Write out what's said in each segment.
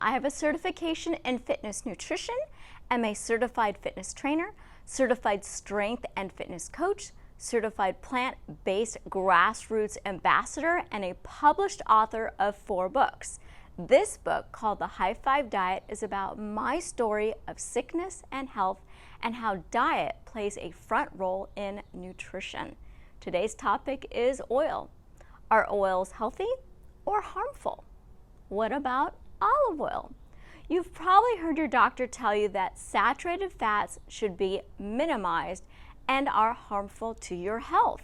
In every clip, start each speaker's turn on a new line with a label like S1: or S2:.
S1: I have a certification in fitness nutrition, am a certified fitness trainer, certified strength and fitness coach, certified plant-based grassroots ambassador, and a published author of 4 books. This book, called The High Five Diet, is about my story of sickness and health and how diet plays a front role in nutrition. Today's topic is oil. Are oils healthy or harmful? What about olive oil? You've probably heard your doctor tell you that saturated fats should be minimized and are harmful to your health.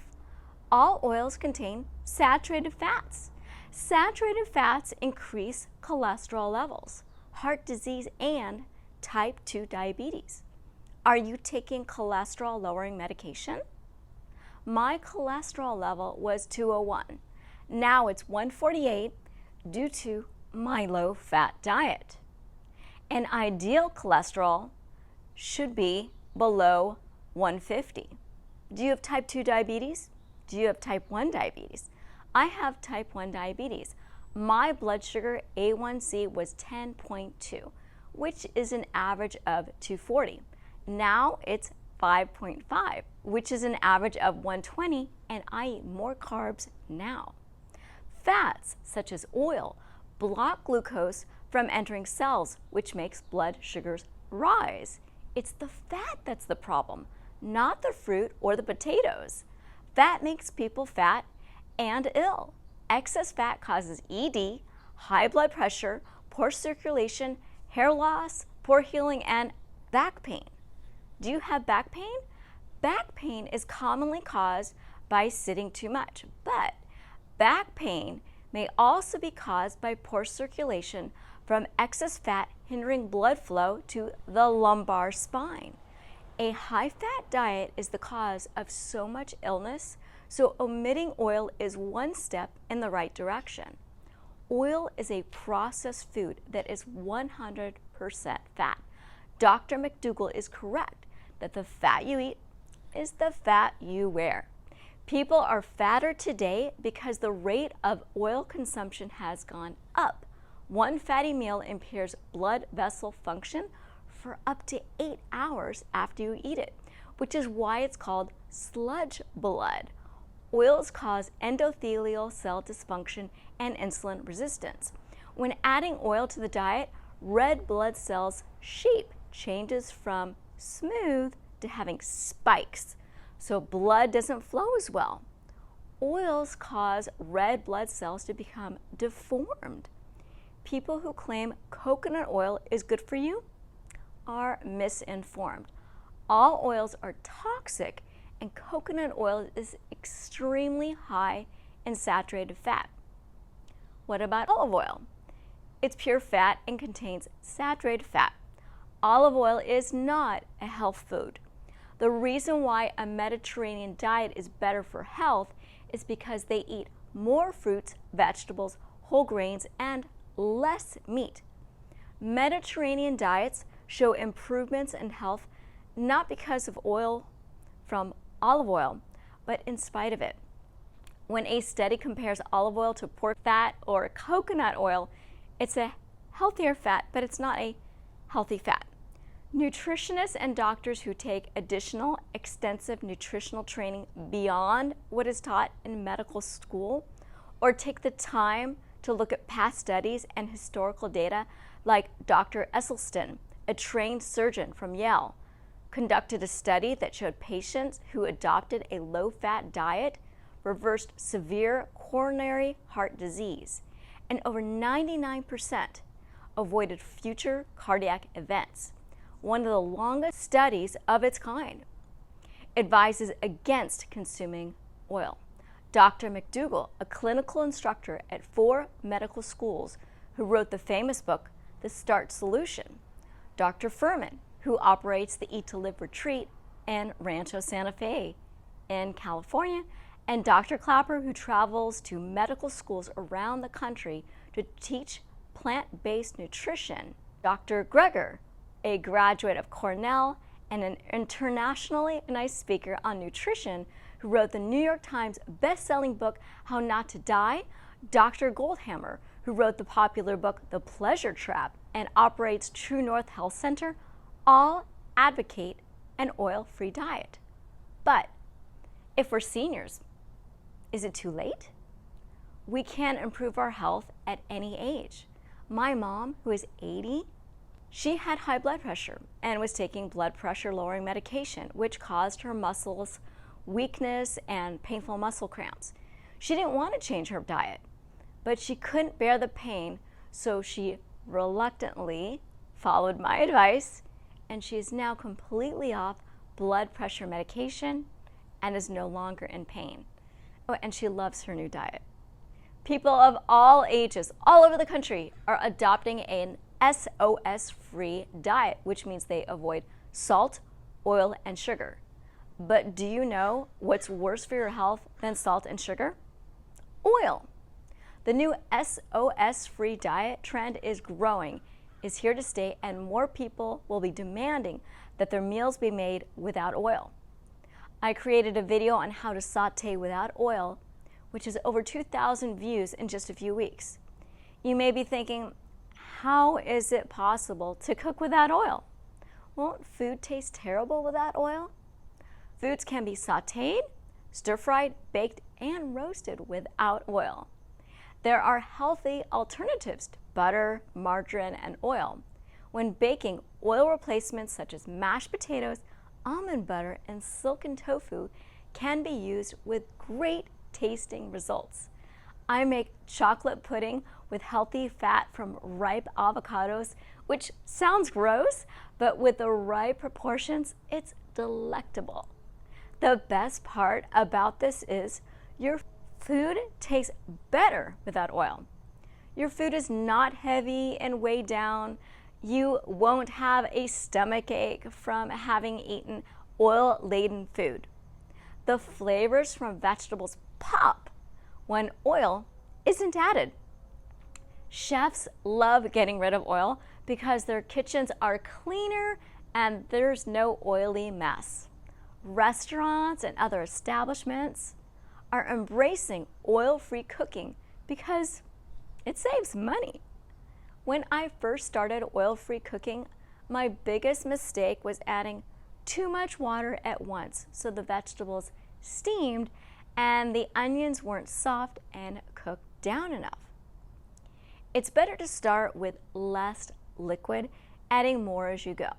S1: All oils contain saturated fats. Saturated fats increase cholesterol levels, heart disease, and type 2 diabetes. Are you taking cholesterol-lowering medication? My cholesterol level was 201. Now it's 148 due to my low-fat diet. An ideal cholesterol should be below 150. Do you have type 2 diabetes? Do you have type 1 diabetes? I have type 1 diabetes. My blood sugar A1C was 10.2, which is an average of 240. Now it's 5.5, which is an average of 120, and I eat more carbs now. Fats, such as oil, block glucose from entering cells, which makes blood sugars rise. It's the fat that's the problem, not the fruit or the potatoes. Fat makes people fat and ill. Excess fat causes ED, high blood pressure, poor circulation, hair loss, poor healing, and back pain. Do you have back pain? Back pain is commonly caused by sitting too much, but back pain may also be caused by poor circulation from excess fat hindering blood flow to the lumbar spine. A high-fat diet is the cause of so much illness, so omitting oil is one step in the right direction. Oil is a processed food that is 100% fat. Dr. McDougall is correct that the fat you eat is the fat you wear. People are fatter today because the rate of oil consumption has gone up. One fatty meal impairs blood vessel function for up to 8 hours after you eat it, which is why it's called sludge blood. Oils cause endothelial cell dysfunction and insulin resistance. When adding oil to the diet, red blood cells shape changes from smooth to having spikes, so blood doesn't flow as well. Oils cause red blood cells to become deformed. People who claim coconut oil is good for you are misinformed. All oils are toxic, and coconut oil is extremely high in saturated fat. What about olive oil? It's pure fat and contains saturated fat. Olive oil is not a health food. The reason why a Mediterranean diet is better for health is because they eat more fruits, vegetables, whole grains, and less meat. Mediterranean diets show improvements in health not because of oil from olive oil, but in spite of it. When a study compares olive oil to pork fat or coconut oil, it's a healthier fat, but it's not a healthy fat. Nutritionists and doctors who take additional extensive nutritional training beyond what is taught in medical school, or take the time to look at past studies and historical data, like Dr. Esselstyn, a trained surgeon from Yale, conducted a study that showed patients who adopted a low-fat diet reversed severe coronary heart disease, and over 99% avoided future cardiac events. One of the longest studies of its kind. Advises against consuming oil. Dr. McDougall, a clinical instructor at 4 medical schools who wrote the famous book, The Start Solution. Dr. Furman, who operates the Eat to Live retreat in Rancho Santa Fe in California, and Dr. Clapper, who travels to medical schools around the country to teach plant-based nutrition. Dr. Greger, a graduate of Cornell and an internationally recognized speaker on nutrition who wrote the New York Times best-selling book, How Not to Die. Dr. Goldhammer, who wrote the popular book The Pleasure Trap and operates True North Health Center, all advocate an oil-free diet. But if we're seniors, is it too late? We can improve our health at any age. My mom, who is 80, she had high blood pressure and was taking blood pressure lowering medication, which caused her muscles weakness and painful muscle cramps. She didn't want to change her diet, but she couldn't bear the pain, so she reluctantly followed my advice, and she is now completely off blood pressure medication and is no longer in pain. Oh, and she loves her new diet. People of all ages, all over the country, are adopting an SOS-free diet, which means they avoid salt, oil, and sugar. But do you know what's worse for your health than salt and sugar? Oil. The new SOS-free diet trend is growing, is here to stay, and more people will be demanding that their meals be made without oil. I created a video on how to saute without oil, which has over 2,000 views in just a few weeks. You may be thinking, how is it possible to cook without oil? Won't food taste terrible without oil? Foods can be sauteed, stir-fried, baked, and roasted without oil. There are healthy alternatives to butter, margarine, and oil. When baking, oil replacements such as mashed potatoes, almond butter, and silken tofu can be used with great tasting results. I make chocolate pudding with healthy fat from ripe avocados, which sounds gross, but with the right proportions, it's delectable. The best part about this is your food tastes better without oil. Your food is not heavy and weighed down. You won't have a stomach ache from having eaten oil-laden food. The flavors from vegetables pop when oil isn't added. Chefs love getting rid of oil because their kitchens are cleaner and there's no oily mess. Restaurants and other establishments are embracing oil-free cooking because it saves money. When I first started oil-free cooking, my biggest mistake was adding too much water at once, so the vegetables steamed and the onions weren't soft and cooked down enough. It's better to start with less liquid, adding more as you go.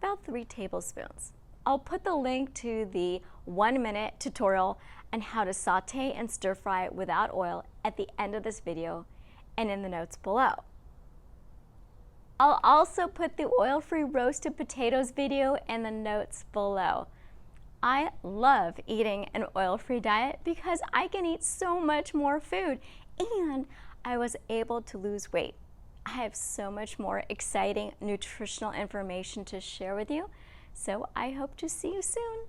S1: About 3 tablespoons. I'll put the link to the 1-minute tutorial on how to saute and stir fry without oil at the end of this video and in the notes below. I'll also put the oil-free roasted potatoes video in the notes below. I love eating an oil-free diet because I can eat so much more food, and I was able to lose weight. I have so much more exciting nutritional information to share with you, so I hope to see you soon.